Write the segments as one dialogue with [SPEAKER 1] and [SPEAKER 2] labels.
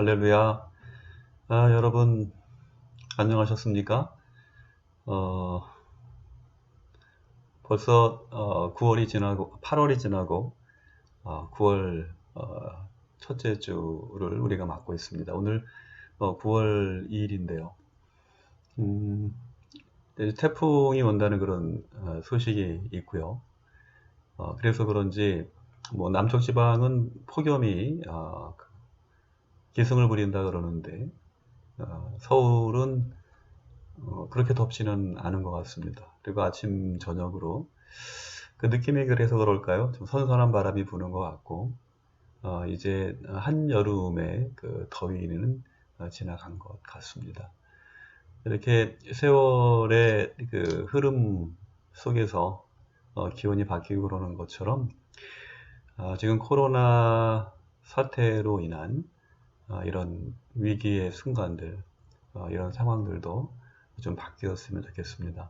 [SPEAKER 1] 할렐루야. 여러분, 안녕하셨습니까? 어, 벌써 9월이 지나고, 8월이 지나고, 9월 첫째 주를 우리가 맞고 있습니다. 오늘 9월 2일인데요. 이제 태풍이 온다는 그런 소식이 있고요. 그래서 그런지, 뭐, 남쪽 지방은 폭염이 기승을 부린다 그러는데, 서울은 그렇게 덥지는 않은 것 같습니다. 그리고 아침, 저녁으로 그 느낌이 그래서 그럴까요? 좀 선선한 바람이 부는 것 같고, 이제 한여름의 그 더위는 지나간 것 같습니다. 이렇게 세월의 그 흐름 속에서 기온이 바뀌고 그러는 것처럼, 지금 코로나 사태로 인한 이런 위기의 순간들, 이런 상황들도 좀 바뀌었으면 좋겠습니다.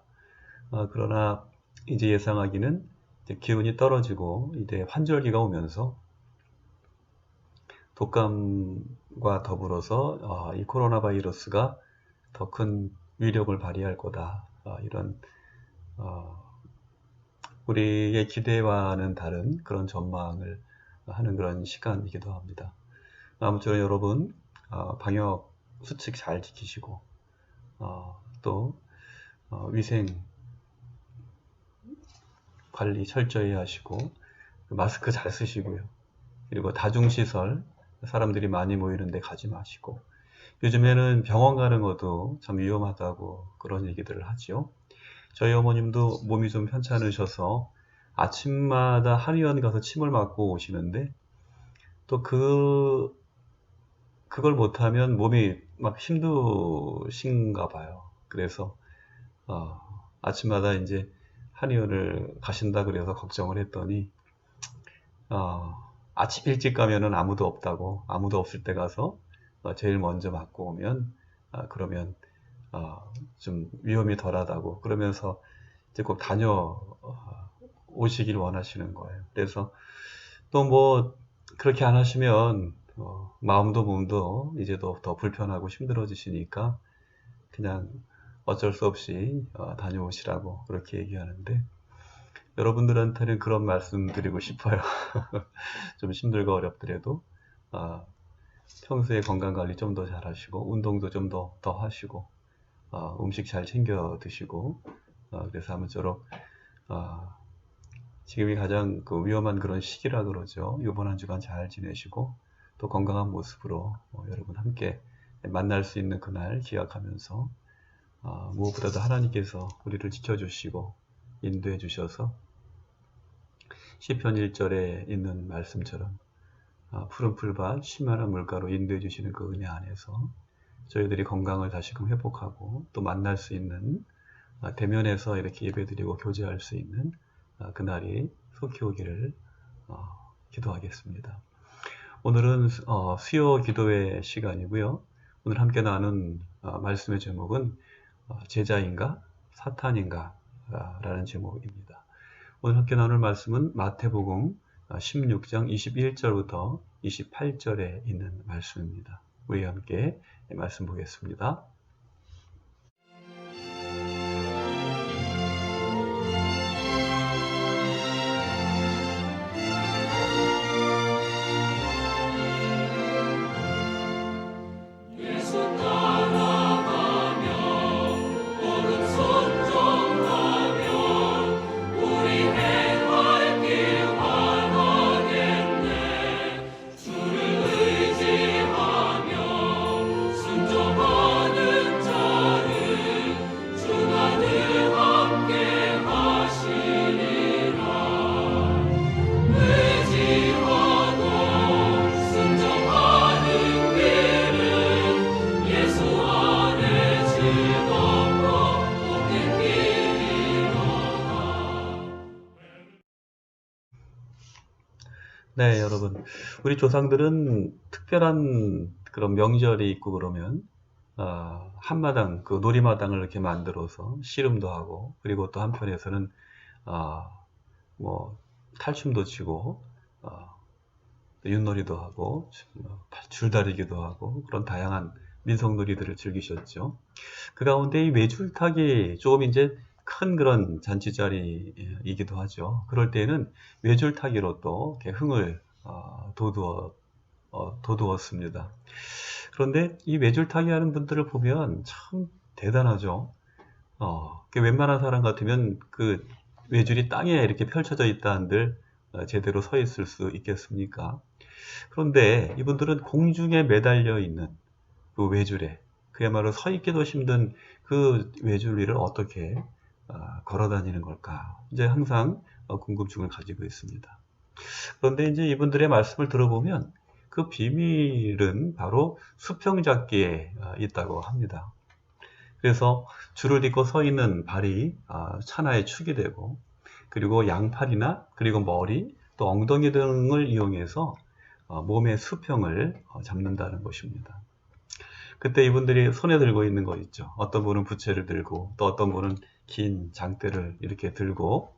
[SPEAKER 1] 그러나 이제 예상하기는 이제 기온이 떨어지고 이제 환절기가 오면서 독감과 더불어서 이 코로나 바이러스가 더 큰 위력을 발휘할 거다. 이런 우리의 기대와는 다른 그런 전망을 하는 그런 시간이기도 합니다. 아무쪼록 여러분 방역 수칙 잘 지키시고 또 위생 관리 철저히 하시고 마스크 잘 쓰시고요. 그리고 다중시설 사람들이 많이 모이는데 가지 마시고, 요즘에는 병원 가는 것도 참 위험하다고 그런 얘기들을 하죠. 저희 어머님도 몸이 좀 편찮으셔서 아침마다 한의원 가서 침을 맞고 오시는데, 또 그걸 못하면 몸이 막 힘드신가 봐요. 그래서 아침마다 이제 한의원을 가신다 그래서 걱정을 했더니 아침 일찍 가면은 아무도 없다고, 아무도 없을 때 가서 제일 먼저 맞고 오면 그러면 좀 위험이 덜하다고, 그러면서 이제 꼭 다녀오시길 원하시는 거예요. 그래서 또 뭐 그렇게 안 하시면 마음도 몸도 이제 더 불편하고 힘들어지시니까 그냥 어쩔 수 없이 다녀오시라고 그렇게 얘기하는데, 여러분들한테는 그런 말씀 드리고 싶어요. 좀 힘들고 어렵더라도 평소에 건강관리 좀 더 잘하시고, 운동도 좀 더 하시고, 음식 잘 챙겨 드시고, 그래서 아무쪼록 지금이 가장 그 위험한 그런 시기라 그러죠. 이번 한 주간 잘 지내시고, 또 건강한 모습으로 여러분 함께 만날 수 있는 그날 기약하면서, 무엇보다도 하나님께서 우리를 지켜주시고 인도해 주셔서 시편 1절에 있는 말씀처럼 푸른 풀밭 쉬만한 물가로 인도해 주시는 그 은혜 안에서 저희들이 건강을 다시금 회복하고 또 만날 수 있는, 대면에서 이렇게 예배드리고 교제할 수 있는 그날이 속히 오기를 기도하겠습니다. 오늘은 수요 기도의 시간이고요. 오늘 함께 나눈 말씀의 제목은 제자인가 사탄인가 라는 제목입니다. 오늘 함께 나눌 말씀은 마태복음 16장 21절부터 28절에 있는 말씀입니다. 우리 함께 말씀 보겠습니다. 네, 여러분. 우리 조상들은 특별한 그런 명절이 있고 그러면, 한마당, 그 놀이마당을 이렇게 만들어서 씨름도 하고, 그리고 또 한편에서는, 뭐, 탈춤도 치고, 윷놀이도 하고 줄다리기도 하고 그런 다양한 민속놀이들을 즐기셨죠. 그 가운데 이 외줄타기 조금 이제 큰 그런 잔치자리이기도 하죠. 그럴 때에는 외줄타기로 또 이렇게 흥을 돋우었습니다. 그런데 이 외줄타기 하는 분들을 보면 참 대단하죠. 웬만한 사람 같으면 그 외줄이 땅에 이렇게 펼쳐져 있다 한들 제대로 서 있을 수 있겠습니까? 그런데 이분들은 공중에 매달려 있는 그 외줄에 그야말로 서 있기도 힘든 그 외줄 위를 어떻게 걸어 다니는 걸까? 이제 항상 궁금증을 가지고 있습니다. 그런데 이제 이분들의 말씀을 들어보면 그 비밀은 바로 수평잡기에 있다고 합니다. 그래서 줄을 딛고 서 있는 발이 차나의 축이 되고 그리고 양팔이나 그리고 머리 또 엉덩이 등을 이용해서 몸의 수평을 잡는다는 것입니다. 그때 이분들이 손에 들고 있는 거 있죠. 어떤 분은 부채를 들고 또 어떤 분은 긴 장대를 이렇게 들고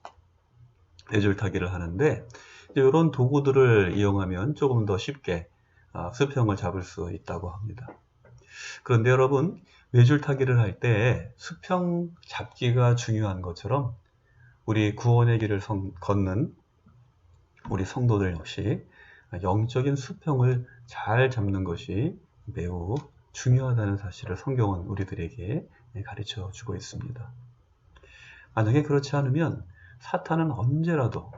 [SPEAKER 1] 외줄타기를 하는데 이런 도구들을 이용하면 조금 더 쉽게 수평을 잡을 수 있다고 합니다. 그런데 여러분 외줄타기를 할 때 수평 잡기가 중요한 것처럼 우리 구원의 길을 걷는 우리 성도들 역시 영적인 수평을 잘 잡는 것이 매우 중요하다는 사실을 성경은 우리들에게 가르쳐 주고 있습니다. 만약에 그렇지 않으면 사탄은 언제라도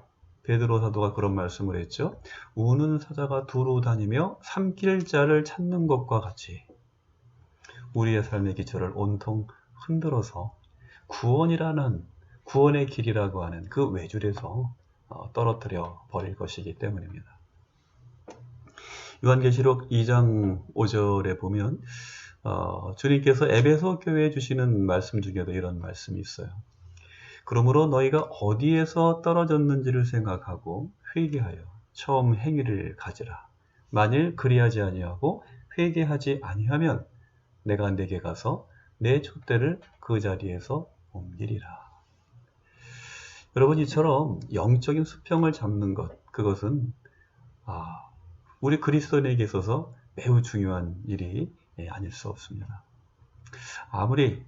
[SPEAKER 1] 베드로 사도가 그런 말씀을 했죠. 우는 사자가 두루 다니며 삼킬 자를 찾는 것과 같이 우리의 삶의 기초를 온통 흔들어서 구원의 길이라고 하는 그 외줄에서 떨어뜨려 버릴 것이기 때문입니다. 요한계시록 2장 5절에 보면 주님께서 에베소 교회에 주시는 말씀 중에도 이런 말씀이 있어요. 그러므로 너희가 어디에서 떨어졌는지를 생각하고 회개하여 처음 행위를 가지라. 만일 그리하지 아니하고 회개하지 아니하면 내가 내게 가서 내 촛대를 그 자리에서 옮기리라. 여러분 이처럼 영적인 수평을 잡는 것, 그것은 우리 그리스도인에게 있어서 매우 중요한 일이 아닐 수 없습니다. 아무리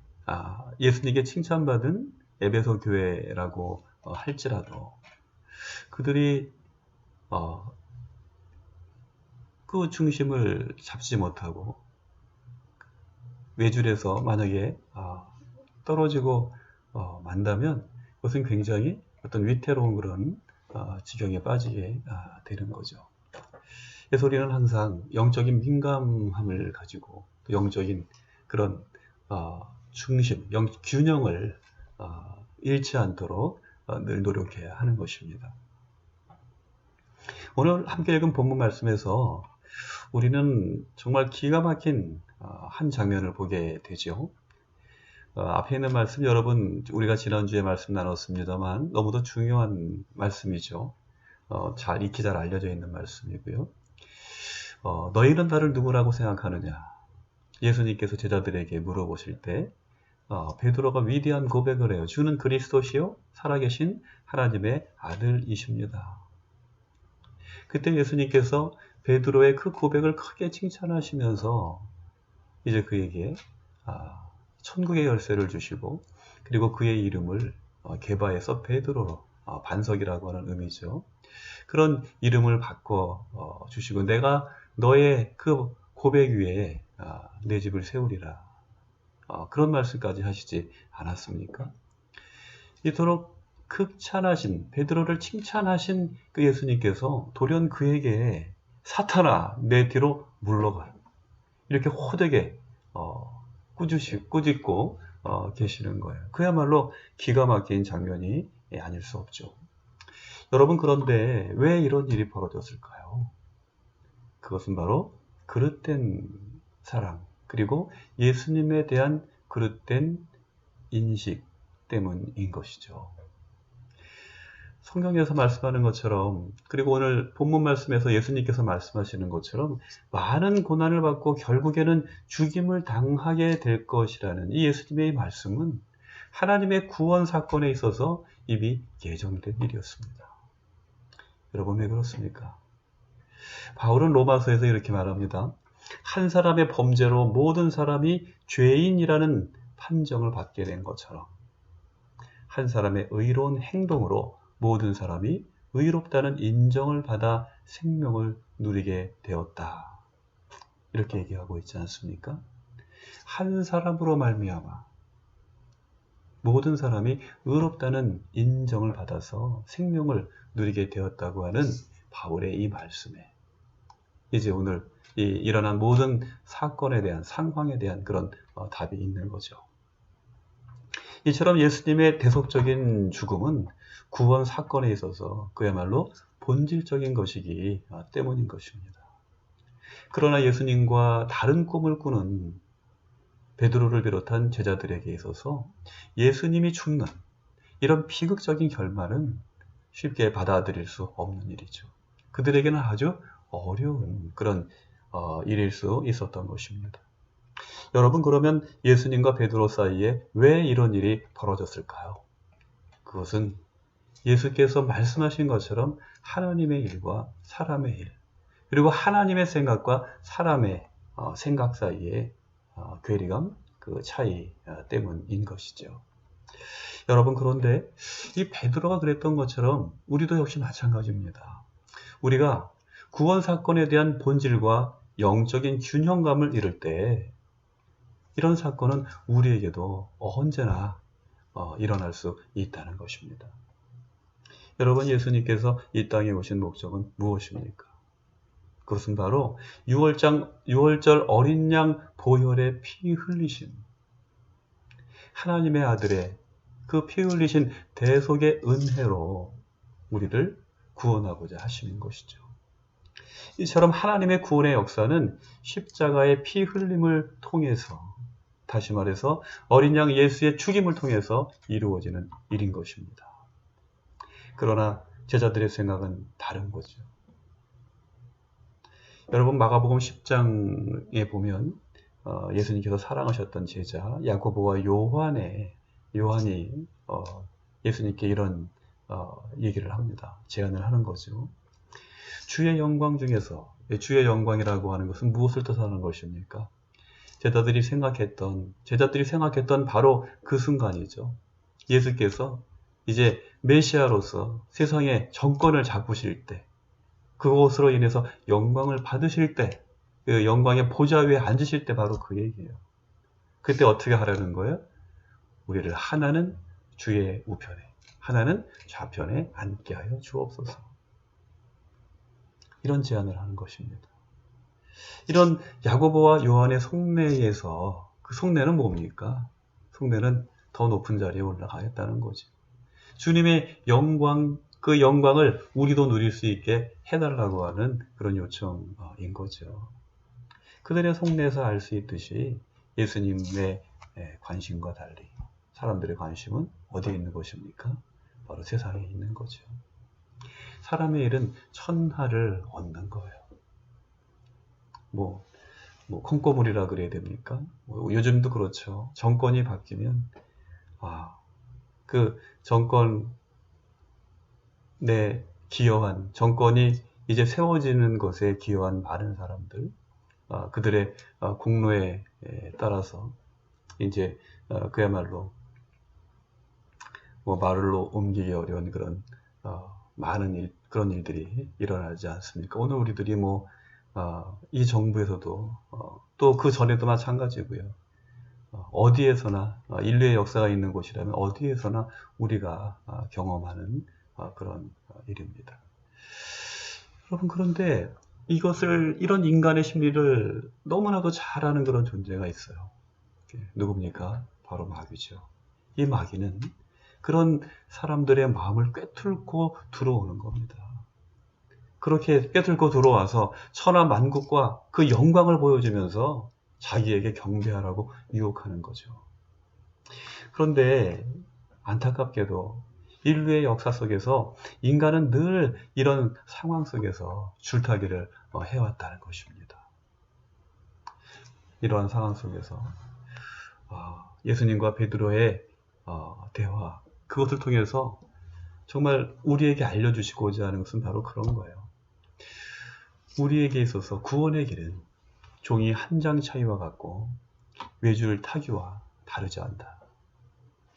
[SPEAKER 1] 예수님께 칭찬받은 에베소 교회라고 할지라도 그들이 그 중심을 잡지 못하고 외줄에서 만약에 떨어지고 만다면 그것은 굉장히 어떤 위태로운 그런 지경에 빠지게 되는 거죠. 그래서 우리는 항상 영적인 민감함을 가지고 영적인 그런 중심, 균형을 잃지 않도록 늘 노력해야 하는 것입니다. 오늘 함께 읽은 본문 말씀에서 우리는 정말 기가 막힌 한 장면을 보게 되죠. 앞에 있는 말씀 여러분 우리가 지난주에 말씀 나눴습니다만 너무도 중요한 말씀이죠. 잘 익히 잘 알려져 있는 말씀이고요. 너희는 나를 누구라고 생각하느냐? 예수님께서 제자들에게 물어보실 때 베드로가 위대한 고백을 해요. 주는 그리스도시요 살아계신 하나님의 아들이십니다. 그때 예수님께서 베드로의 그 고백을 크게 칭찬하시면서 이제 그에게 천국의 열쇠를 주시고 그리고 그의 이름을 게바에서 베드로로 반석이라고 하는 의미죠. 그런 이름을 바꿔 주시고 내가 너의 그 고백 위에 내 집을 세우리라. 그런 말씀까지 하시지 않았습니까? 이토록 극찬하신 베드로를 칭찬하신 그 예수님께서 돌연 그에게 사탄아 내 뒤로 물러가라 이렇게 호되게 꾸짖고 계시는 거예요. 그야말로 기가 막힌 장면이 아닐 수 없죠. 여러분 그런데 왜 이런 일이 벌어졌을까요? 그것은 바로 그릇된 사랑 그리고 예수님에 대한 그릇된 인식 때문인 것이죠. 성경에서 말씀하는 것처럼 그리고 오늘 본문 말씀에서 예수님께서 말씀하시는 것처럼 많은 고난을 받고 결국에는 죽임을 당하게 될 것이라는 이 예수님의 말씀은 하나님의 구원 사건에 있어서 이미 예정된 일이었습니다. 여러분 왜 그렇습니까? 바울은 로마서에서 이렇게 말합니다. 한 사람의 범죄로 모든 사람이 죄인이라는 판정을 받게 된 것처럼 한 사람의 의로운 행동으로 모든 사람이 의롭다는 인정을 받아 생명을 누리게 되었다. 이렇게 얘기하고 있지 않습니까? 한 사람으로 말미암아 모든 사람이 의롭다는 인정을 받아서 생명을 누리게 되었다고 하는 바울의 이 말씀에 이제 오늘 일어난 모든 사건에 대한 상황에 대한 그런 답이 있는 거죠. 이처럼 예수님의 대속적인 죽음은 구원 사건에 있어서 그야말로 본질적인 것이기 때문인 것입니다. 그러나 예수님과 다른 꿈을 꾸는 베드로를 비롯한 제자들에게 있어서 예수님이 죽는 이런 비극적인 결말은 쉽게 받아들일 수 없는 일이죠. 그들에게는 아주 어려운 그런 일일 수 있었던 것입니다. 여러분, 그러면 예수님과 베드로 사이에 왜 이런 일이 벌어졌을까요? 그것은 예수께서 말씀하신 것처럼 하나님의 일과 사람의 일, 그리고 하나님의 생각과 사람의 생각 사이의 괴리감, 그 차이 때문인 것이죠. 여러분, 그런데 이 베드로가 그랬던 것처럼 우리도 역시 마찬가지입니다. 우리가 구원 사건에 대한 본질과 영적인 균형감을 잃을 때 이런 사건은 우리에게도 언제나 일어날 수 있다는 것입니다. 여러분, 예수님께서 이 땅에 오신 목적은 무엇입니까? 그것은 바로 6월절 어린 양 보혈의 피 흘리심, 하나님의 아들의 그 피 흘리신 대속의 은혜로 우리를 구원하고자 하시는 것이죠. 이처럼 하나님의 구원의 역사는 십자가의 피 흘림을 통해서, 다시 말해서 어린 양 예수의 죽임을 통해서 이루어지는 일인 것입니다. 그러나 제자들의 생각은 다른 거죠. 여러분, 마가복음 10장에 보면 예수님께서 사랑하셨던 제자 야고보와 요한이 예수님께 이런 얘기를 합니다. 제안을 하는 거죠. 주의 영광 중에서, 주의 영광이라고 하는 것은 무엇을 뜻하는 것입니까? 제자들이 생각했던 바로 그 순간이죠. 예수께서 이제 메시아로서 세상의 정권을 잡으실 때, 그것으로 인해서 영광을 받으실 때, 그 영광의 보좌 위에 앉으실 때 바로 그 얘기예요. 그때 어떻게 하라는 거예요? 우리를 하나는 주의 우편에, 하나는 좌편에 앉게 하여 주옵소서. 이런 제안을 하는 것입니다. 이런 야고보와 요한의 속내에서, 그 속내는 뭡니까? 속내는 더 높은 자리에 올라가겠다는 거죠. 주님의 영광, 그 영광을 우리도 누릴 수 있게 해달라고 하는 그런 요청인 거죠. 그들의 속내에서 알 수 있듯이 예수님의 관심과 달리 사람들의 관심은 어디에 있는 것입니까? 바로 세상에 있는 거죠. 사람의 일은 천하를 얻는 거예요. 뭐 콩고물이라 그래야 됩니까? 요즘도 그렇죠. 정권이 바뀌면 그 정권에 기여한, 정권이 이제 세워지는 것에 기여한 많은 사람들, 그들의 공로에 따라서 이제 그야말로 말로 옮기기 어려운 그런 많은 그런 일들이 일어나지 않습니까? 오늘 우리들이 이 정부에서도 또 그 전에도 마찬가지고요. 어디에서나 인류의 역사가 있는 곳이라면 어디에서나 우리가 경험하는 그런 일입니다. 여러분, 그런데 이런 인간의 심리를 너무나도 잘 아는 그런 존재가 있어요. 누굽니까? 바로 마귀죠. 이 마귀는 그런 사람들의 마음을 꿰뚫고 들어오는 겁니다. 그렇게 꿰뚫고 들어와서 천하만국과 그 영광을 보여주면서 자기에게 경배하라고 유혹하는 거죠. 그런데 안타깝게도 인류의 역사 속에서 인간은 늘 이런 상황 속에서 줄타기를 해왔다는 것입니다. 이러한 상황 속에서 예수님과 베드로의 대화, 그것을 통해서 정말 우리에게 알려주시고자 하는 것은 바로 그런 거예요. 우리에게 있어서 구원의 길은 종이 한 장 차이와 같고 외줄 타기와 다르지 않다.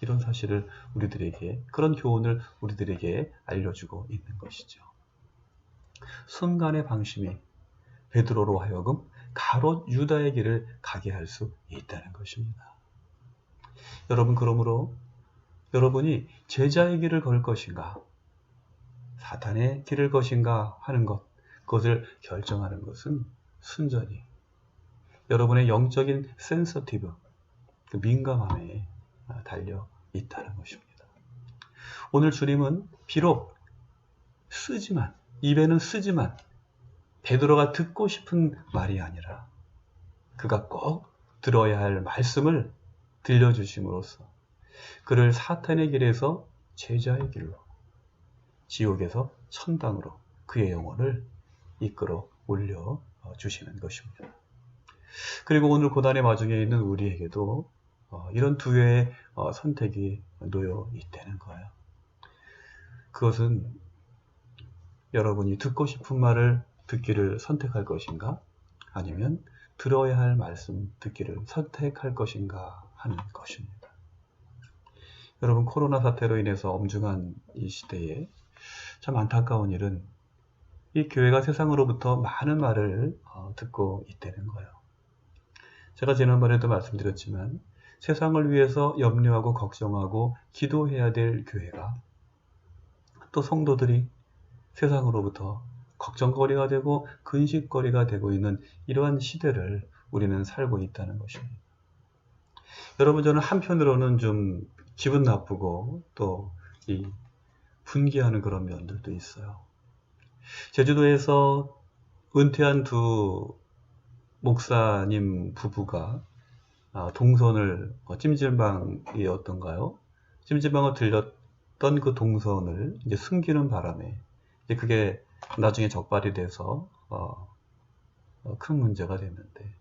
[SPEAKER 1] 이런 사실을 우리들에게, 그런 교훈을 우리들에게 알려주고 있는 것이죠. 순간의 방심이 베드로로 하여금 가롯 유다의 길을 가게 할 수 있다는 것입니다. 여러분, 그러므로 여러분이 제자의 길을 걸 것인가, 사탄의 길을 것인가 하는 것, 그것을 결정하는 것은 순전히 여러분의 영적인 센서티브, 그 민감함에 달려 있다는 것입니다. 오늘 주님은 비록 입에는 쓰지만 베드로가 듣고 싶은 말이 아니라 그가 꼭 들어야 할 말씀을 들려주심으로써 그를 사탄의 길에서 제자의 길로, 지옥에서 천당으로 그의 영혼을 이끌어 올려 주시는 것입니다. 그리고 오늘 고난의 마중에 있는 우리에게도 이런 두 개의 선택이 놓여 있다는 거예요. 그것은 여러분이 듣고 싶은 말을 듣기를 선택할 것인가, 아니면 들어야 할 말씀 듣기를 선택할 것인가 하는 것입니다. 여러분, 코로나 사태로 인해서 엄중한 이 시대에 참 안타까운 일은 이 교회가 세상으로부터 많은 말을 듣고 있다는 거예요. 제가 지난번에도 말씀드렸지만 세상을 위해서 염려하고 걱정하고 기도해야 될 교회가, 또 성도들이 세상으로부터 걱정거리가 되고 근심거리가 되고 있는 이러한 시대를 우리는 살고 있다는 것입니다. 여러분, 저는 한편으로는 좀 기분 나쁘고 또 분개하는 그런 면들도 있어요. 제주도에서 은퇴한 두 목사님 부부가 동선을, 찜질방이었던가요? 찜질방을 들렸던 그 동선을 이제 숨기는 바람에 이제 그게 나중에 적발이 돼서 큰 문제가 됐는데,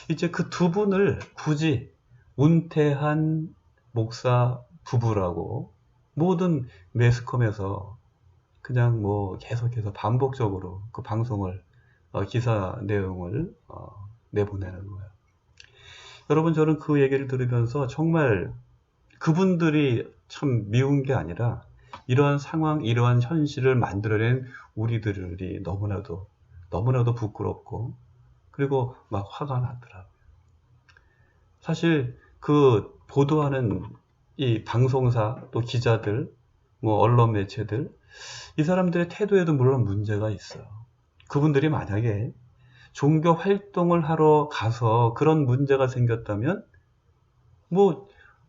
[SPEAKER 1] 이제 그 두 분을 굳이 은퇴한 목사 부부라고 모든 매스컴에서 그냥 계속해서 반복적으로 그 방송을, 기사 내용을 내보내는 거예요. 여러분, 저는 그 얘기를 들으면서 정말 그분들이 참 미운 게 아니라 이러한 상황, 이러한 현실을 만들어낸 우리들이 너무나도 부끄럽고, 그리고 막 화가 나더라고요. 사실 그 보도하는 이 방송사, 또 기자들, 언론 매체들, 이 사람들의 태도에도 물론 문제가 있어요. 그분들이 만약에 종교 활동을 하러 가서 그런 문제가 생겼다면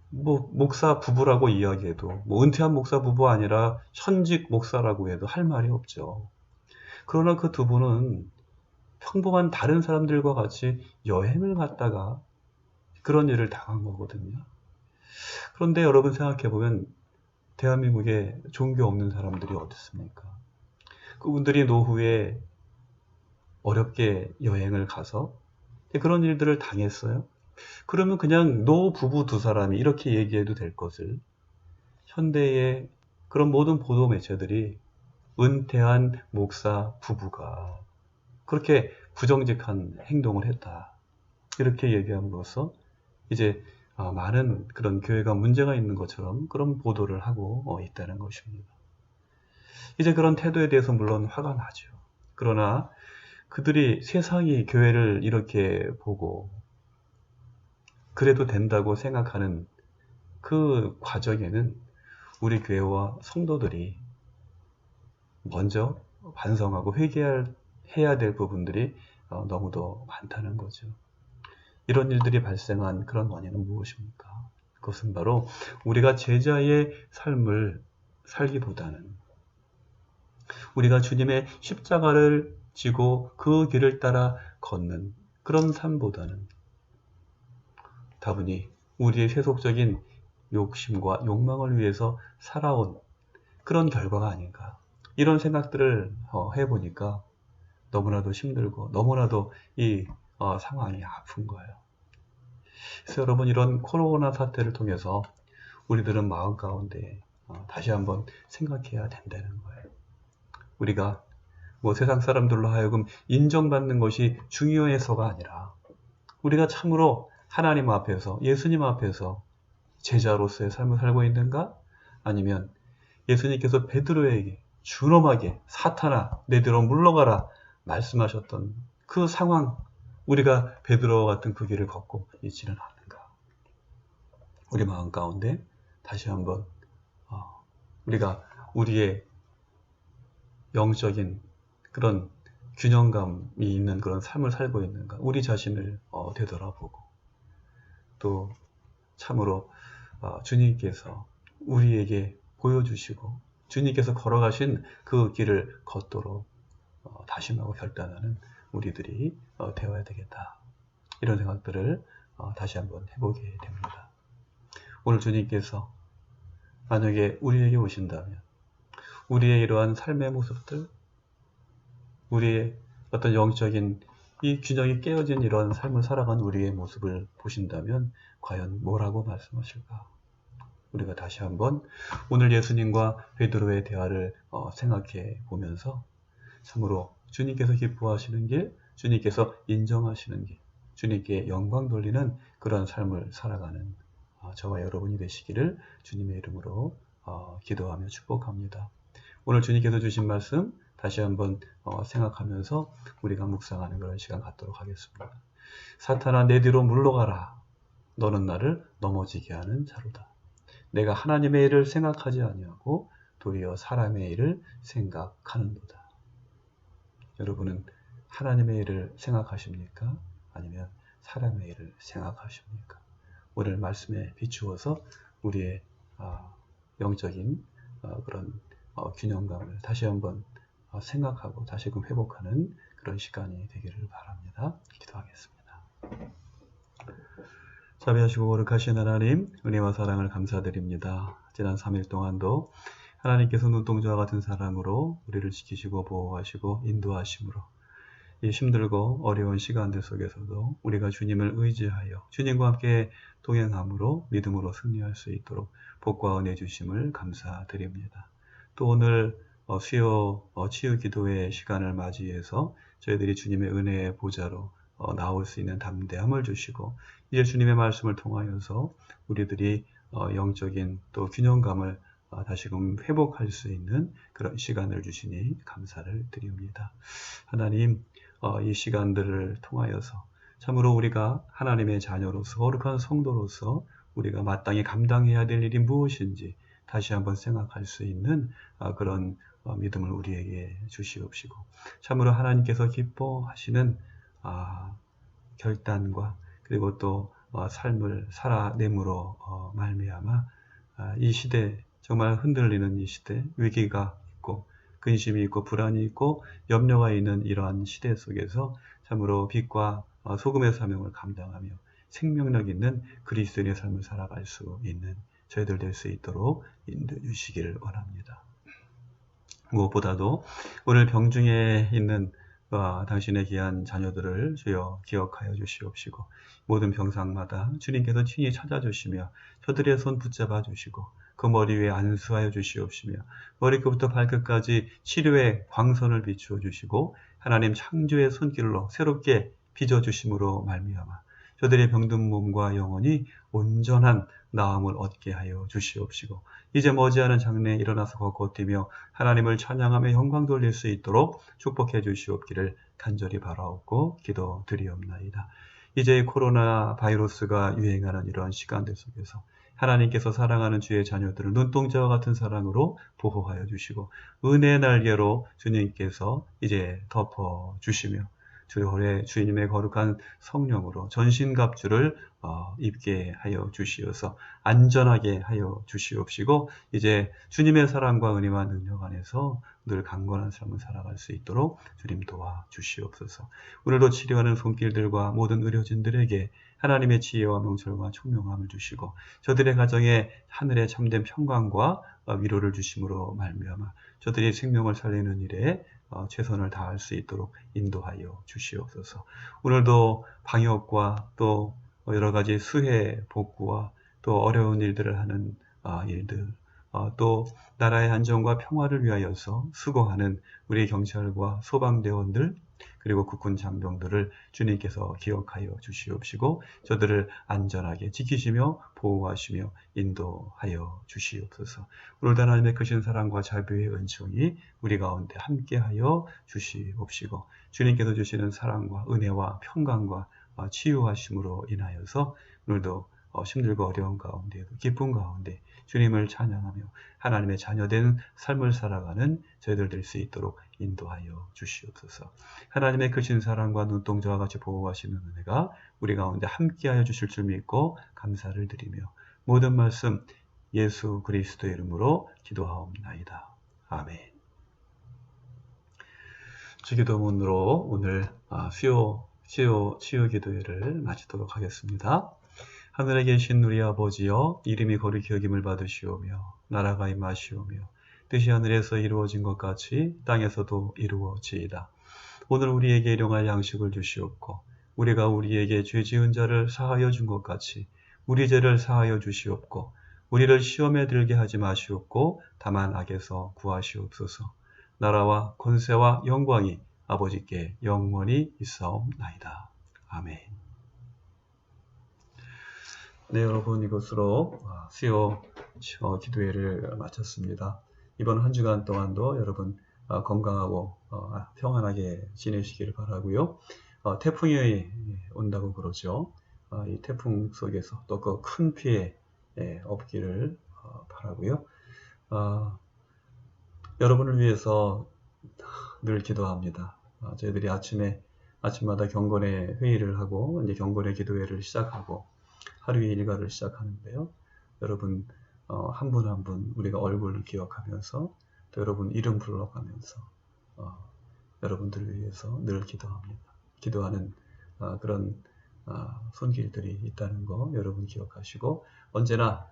[SPEAKER 1] 목사 부부라고 이야기해도, 은퇴한 목사 부부 아니라 현직 목사라고 해도 할 말이 없죠. 그러나 그 두 분은 평범한 다른 사람들과 같이 여행을 갔다가 그런 일을 당한 거거든요. 그런데 여러분, 생각해보면 대한민국에 종교 없는 사람들이 어디 있습니까? 그분들이 노후에 어렵게 여행을 가서 그런 일들을 당했어요. 그러면 그냥 노부부 두 사람이 이렇게 얘기해도 될 것을 현대의 그런 모든 보도 매체들이 은퇴한 목사 부부가 그렇게 부정직한 행동을 했다, 이렇게 얘기함으로써 이제 많은 그런 교회가 문제가 있는 것처럼 그런 보도를 하고 있다는 것입니다. 이제 그런 태도에 대해서 물론 화가 나죠. 그러나 그들이, 세상이 교회를 이렇게 보고 그래도 된다고 생각하는 그 과정에는 우리 교회와 성도들이 먼저 반성하고 회개해야 될 부분들이 너무도 많다는 거죠. 이런 일들이 발생한 그런 원인은 무엇입니까? 그것은 바로 우리가 제자의 삶을 살기보다는, 우리가 주님의 십자가를 지고 그 길을 따라 걷는 그런 삶보다는 다분히 우리의 세속적인 욕심과 욕망을 위해서 살아온 그런 결과가 아닌가, 이런 생각들을 해보니까 너무나도 힘들고 너무나도 이 상황이 아픈 거예요. 그래서 여러분, 이런 코로나 사태를 통해서 우리들은 마음 가운데 다시 한번 생각해야 된다는 거예요. 우리가 뭐 세상 사람들로 하여금 인정받는 것이 중요해서가 아니라 우리가 참으로 하나님 앞에서, 예수님 앞에서 제자로서의 삶을 살고 있는가? 아니면 예수님께서 베드로에게 준엄하게 사탄아 내들어 물러가라 말씀하셨던 그 상황, 우리가 베드로와 같은 그 길을 걷고 있지는 않는가? 우리 마음 가운데 다시 한번 우리가 우리의 영적인 그런 균형감이 있는 그런 삶을 살고 있는가? 우리 자신을 되돌아보고 또 참으로 주님께서 우리에게 보여주시고 주님께서 걸어가신 그 길을 걷도록 다짐하고 결단하는 우리들이 되어야 되겠다. 이런 생각들을 다시 한번 해보게 됩니다. 오늘 주님께서 만약에 우리에게 오신다면 우리의 이러한 삶의 모습들, 우리의 어떤 영적인 이 균형이 깨어진 이러한 삶을 살아가는 우리의 모습을 보신다면 과연 뭐라고 말씀하실까? 우리가 다시 한번 오늘 예수님과 베드로의 대화를 생각해 보면서 참으로 주님께서 기뻐하시는 길, 주님께서 인정하시는 길, 주님께 영광 돌리는 그런 삶을 살아가는 저와 여러분이 되시기를 주님의 이름으로 기도하며 축복합니다. 오늘 주님께서 주신 말씀 다시 한번 생각하면서 우리가 묵상하는 그런 시간 갖도록 하겠습니다. 사탄아 내 뒤로 물러가라. 너는 나를 넘어지게 하는 자로다. 내가 하나님의 일을 생각하지 아니하고 도리어 사람의 일을 생각하는도다. 여러분은 하나님의 일을 생각하십니까? 아니면 사람의 일을 생각하십니까? 오늘 말씀에 비추어서 우리의 영적인 그런 균형감을 다시 한번 생각하고 다시금 회복하는 그런 시간이 되기를 바랍니다. 기도하겠습니다. 자비하시고 거룩하신 하나님, 은혜와 사랑을 감사드립니다. 지난 3일 동안도 하나님께서 눈동자와 같은 사랑으로 우리를 지키시고 보호하시고 인도하심으로 이 힘들고 어려운 시간들 속에서도 우리가 주님을 의지하여 주님과 함께 동행함으로 믿음으로 승리할 수 있도록 복과 은혜 주심을 감사드립니다. 또 오늘 수요 치유 기도의 시간을 맞이해서 저희들이 주님의 은혜의 보좌로 나올 수 있는 담대함을 주시고 이제 주님의 말씀을 통하여서 우리들이 영적인 또 균형감을 다시금 회복할 수 있는 그런 시간을 주시니 감사를 드립니다. 하나님, 이 시간들을 통하여서 참으로 우리가 하나님의 자녀로서 거룩한 성도로서 우리가 마땅히 감당해야 될 일이 무엇인지 다시 한번 생각할 수 있는 그런 믿음을 우리에게 주시옵시고 참으로 하나님께서 기뻐하시는 결단과 그리고 또 삶을 살아내므로 말미암아 이 시대 정말 흔들리는 이 시대 위기가 있고 근심이 있고 불안이 있고 염려가 있는 이러한 시대 속에서 참으로 빛과 소금의 사명을 감당하며 생명력 있는 그리스도인의 삶을 살아갈 수 있는 저희들 될 수 있도록 인도해 주시기를 원합니다. 무엇보다도 오늘 병중에 있는 당신의 귀한 자녀들을 주여 기억하여 주시옵시고 모든 병상마다 주님께서 친히 찾아주시며 저들의 손 붙잡아 주시고 그 머리 위에 안수하여 주시옵시며 머리끝부터 발끝까지 치료의 광선을 비추어 주시고 하나님 창조의 손길로 새롭게 빚어주심으로 말미암아 저들의 병든 몸과 영혼이 온전한 나음을 얻게 하여 주시옵시고 이제 머지않은 장래에 일어나서 걷고 뛰며 하나님을 찬양하며 영광 돌릴 수 있도록 축복해 주시옵기를 간절히 바라옵고 기도드리옵나이다. 이제 코로나 바이러스가 유행하는 이러한 시간들 속에서 하나님께서 사랑하는 주의 자녀들을 눈동자와 같은 사랑으로 보호하여 주시고 은혜의 날개로 주님께서 이제 덮어 주시며 주님의 거룩한 성령으로 전신갑주를 입게 하여 주시어서 안전하게 하여 주시옵시고 이제 주님의 사랑과 은혜와 능력 안에서 늘 강건한 삶을 살아갈 수 있도록 주님 도와 주시옵소서. 오늘도 치료하는 손길들과 모든 의료진들에게 하나님의 지혜와 명철과 총명함을 주시고 저들의 가정에 하늘의 참된 평강과 위로를 주심으로 말미암아 저들이 생명을 살리는 일에 최선을 다할 수 있도록 인도하여 주시옵소서. 오늘도 방역과 또 여러 가지 수해 복구와 또 어려운 일들을 하는 일들 또 나라의 안정과 평화를 위하여서 수고하는 우리 경찰과 소방대원들 그리고 국군 장병들을 주님께서 기억하여 주시옵시고 저들을 안전하게 지키시며 보호하시며 인도하여 주시옵소서. 오늘도 하나님의 크신 사랑과 자비의 은총이 우리 가운데 함께하여 주시옵시고 주님께서 주시는 사랑과 은혜와 평강과 치유하심으로 인하여서 오늘도 힘들고 어려운 가운데에도 기쁨 가운데 주님을 찬양하며 하나님의 자녀된 삶을 살아가는 저희들 될 수 있도록 인도하여 주시옵소서. 하나님의 크신 사랑과 눈동자와 같이 보호하시는 은혜가 우리 가운데 함께하여 주실 줄 믿고 감사를 드리며 모든 말씀 예수 그리스도의 이름으로 기도하옵나이다. 아멘. 주기도문으로 오늘 치유 기도회를 마치도록 하겠습니다. 하늘에 계신 우리 아버지여, 이름이 거룩히 여김을 받으시오며 나라가 임하시오며 뜻이 하늘에서 이루어진 것 같이 땅에서도 이루어지이다. 오늘 우리에게 일용할 양식을 주시옵고 우리가 우리에게 죄 지은 자를 사하여 준 것 같이 우리 죄를 사하여 주시옵고 우리를 시험에 들게 하지 마시옵고 다만 악에서 구하시옵소서. 나라와 권세와 영광이 아버지께 영원히 있사옵나이다. 아멘. 네, 여러분, 이것으로 수요 기도회를 마쳤습니다. 이번 한 주간 동안도 여러분 건강하고 평안하게 지내시기를 바라고요. 태풍이 온다고 그러죠. 이 태풍 속에서 또 그 큰 피해 없기를 바라고요. 여러분을 위해서 늘 기도합니다. 저희들이 아침마다 경건의 회의를 하고 이제 경건의 기도회를 시작하고 하루의 일과를 시작하는데요. 여러분 한 분 한 분 우리가 얼굴을 기억하면서 또 여러분 이름 불러가면서 여러분들을 위해서 늘 기도합니다. 기도하는 그런 손길들이 있다는 거 여러분 기억하시고 언제나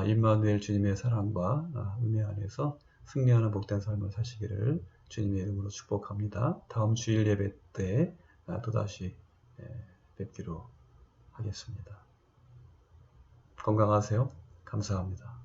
[SPEAKER 1] 임마누엘 주님의 사랑과 은혜 안에서 승리하는 복된 삶을 사시기를 주님의 이름으로 축복합니다. 다음 주일 예배 때 또다시 뵙기로 하겠습니다. 건강하세요. 감사합니다.